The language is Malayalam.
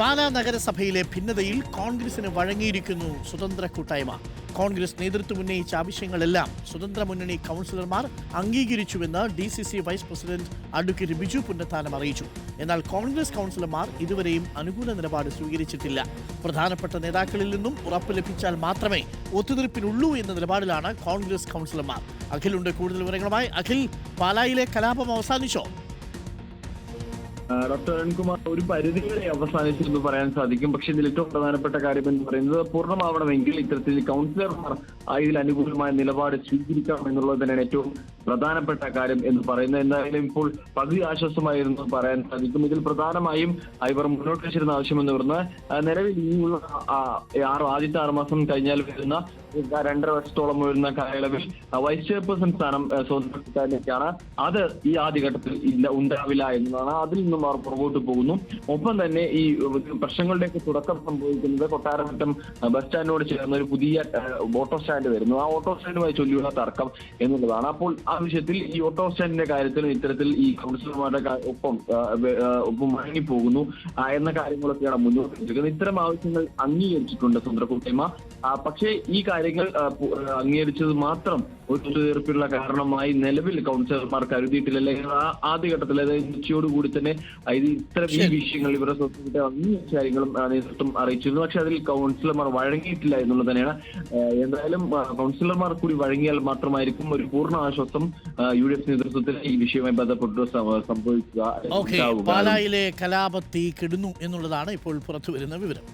പാലാ നഗരസഭയിലെ ഭിന്നതയിൽ കോൺഗ്രസിന് വഴങ്ങിയിരിക്കുന്നു സ്വതന്ത്ര കൂട്ടായ്മ. കോൺഗ്രസ് നേതൃത്വം ഉന്നയിച്ച ആവശ്യങ്ങളെല്ലാം സ്വതന്ത്ര മുന്നണി കൗൺസിലർമാർ അംഗീകരിച്ചുവെന്ന് DCC vice president advocate Biju Punnathanam അറിയിച്ചു. എന്നാൽ കോൺഗ്രസ് കൗൺസിലർമാർ ഇതുവരെയും അനുകൂല നിലപാട് സ്വീകരിച്ചിട്ടില്ല. പ്രധാനപ്പെട്ട നേതാക്കളിൽ നിന്നും ഉറപ്പ് ലഭിച്ചാൽ മാത്രമേ ഒത്തുതീർപ്പിനുള്ളൂ എന്ന നിലപാടിലാണ് കോൺഗ്രസ് കൗൺസിലർമാർ. അഖിലുണ്ട് കൂടുതൽ വിവരങ്ങളുമായി. അഖിൽ, പാലായിലെ കലാപം അവസാനിച്ചോ? ഡോക്ടർ അരുൺകുമാർ, ഒരു പരിധിവരെ അവസാനിച്ചു എന്ന് പറയാൻ സാധിക്കും. പക്ഷെ ഇതിൽ ഏറ്റവും പ്രധാനപ്പെട്ട കാര്യം എന്ന് പറയുന്നത് പൂർണ്ണമാവണമെങ്കിൽ ഇത്തരത്തിൽ കൗൺസിലർമാർ ഇതിൽ അനുകൂലമായ നിലപാട് സ്വീകരിക്കണം എന്നുള്ളത് തന്നെയാണ് ഏറ്റവും പ്രധാനപ്പെട്ട കാര്യം എന്ന് പറയുന്നത്. എന്തായാലും ഇപ്പോൾ പകുതി ആശ്വാസമായിരുന്നു പറയാൻ സാധിക്കും. ഇതിൽ പ്രധാനമായും ഇവർ മുന്നോട്ട് വെച്ചിരുന്ന ആവശ്യമെന്ന് പറഞ്ഞാൽ നിലവിൽ ഇനിയുള്ള ആദ്യത്തെ 6 മാസം കഴിഞ്ഞാൽ വരുന്ന 2.5 വർഷത്തോളം വരുന്ന കാലയളവിൽ വൈസ് ചെയർപേഴ്സൺ സ്ഥാനം സ്വന്തമാക്കാനൊക്കെയാണ്. അത് ഈ ആദ്യഘട്ടത്തിൽ ഉണ്ടാവില്ല എന്നതാണ്. അതിൽ നിന്നും അവർ പുറകോട്ട് പോകുന്നു. ഒപ്പം തന്നെ ഈ പ്രശ്നങ്ങളുടെയൊക്കെ തുടക്കം സംഭവിക്കുന്നത് കൊട്ടാരമറ്റം ബസ് സ്റ്റാൻഡിനോട് ചേർന്ന ഒരു പുതിയ ഓട്ടോ സ്റ്റാൻഡ് വരുന്നു. ആ ഓട്ടോ സ്റ്റാൻഡുമായി ചൊല്ലിയുള്ള തർക്കം എന്നുള്ളതാണ്. അപ്പോൾ ആ വിഷയത്തിൽ ഈ ഓട്ടോ സ്റ്റാൻഡിന്റെ കാര്യത്തിലും ഇത്തരത്തിൽ ഈ കൗൺസിലർമാരുടെ ഒപ്പം മടങ്ങിപ്പോകുന്നു എന്ന കാര്യങ്ങളൊക്കെയാണ് മുന്നോട്ട് വെച്ചിരിക്കുന്നത്. ഇത്തരം ആവശ്യങ്ങൾ അംഗീകരിച്ചിട്ടുണ്ട് സ്വതന്ത്ര കൂട്ടായ്മ. പക്ഷേ ഈ കാര്യങ്ങൾ അംഗീകരിച്ചത് മാത്രം ഒത്തുതീർപ്പിനുള്ള കാരണമായി നിലവിൽ കൗൺസിലർമാർ കരുതിയിട്ടില്ല. അല്ലെങ്കിൽ ആദ്യഘട്ടത്തിൽ, അതായത് ഉച്ചയോടുകൂടി തന്നെ ഇത്തരം ഈ വിഷയങ്ങൾ ഇവരുടെ സ്വന്തമായിട്ട് അംഗീകരിച്ച കാര്യങ്ങളും നേതൃത്വം അറിയിച്ചിരുന്നു. പക്ഷെ അതിൽ കൗൺസിലർമാർ വഴങ്ങിയിട്ടില്ല എന്നുള്ളത് തന്നെയാണ്. എന്തായാലും കൗൺസിലർമാർ കൂടി വഴങ്ങിയാൽ മാത്രമായിരിക്കും ഒരു പൂർണ്ണ ആശ്വാസം UDF നേതൃത്വത്തിൽ ഈ വിഷയവുമായി ബന്ധപ്പെട്ട് സംഭവിക്കുക. പാലായിലെ കലാപത്തി കെടുന്നു എന്നുള്ളതാണ് ഇപ്പോൾ പുറത്തുവരുന്ന വിവരം.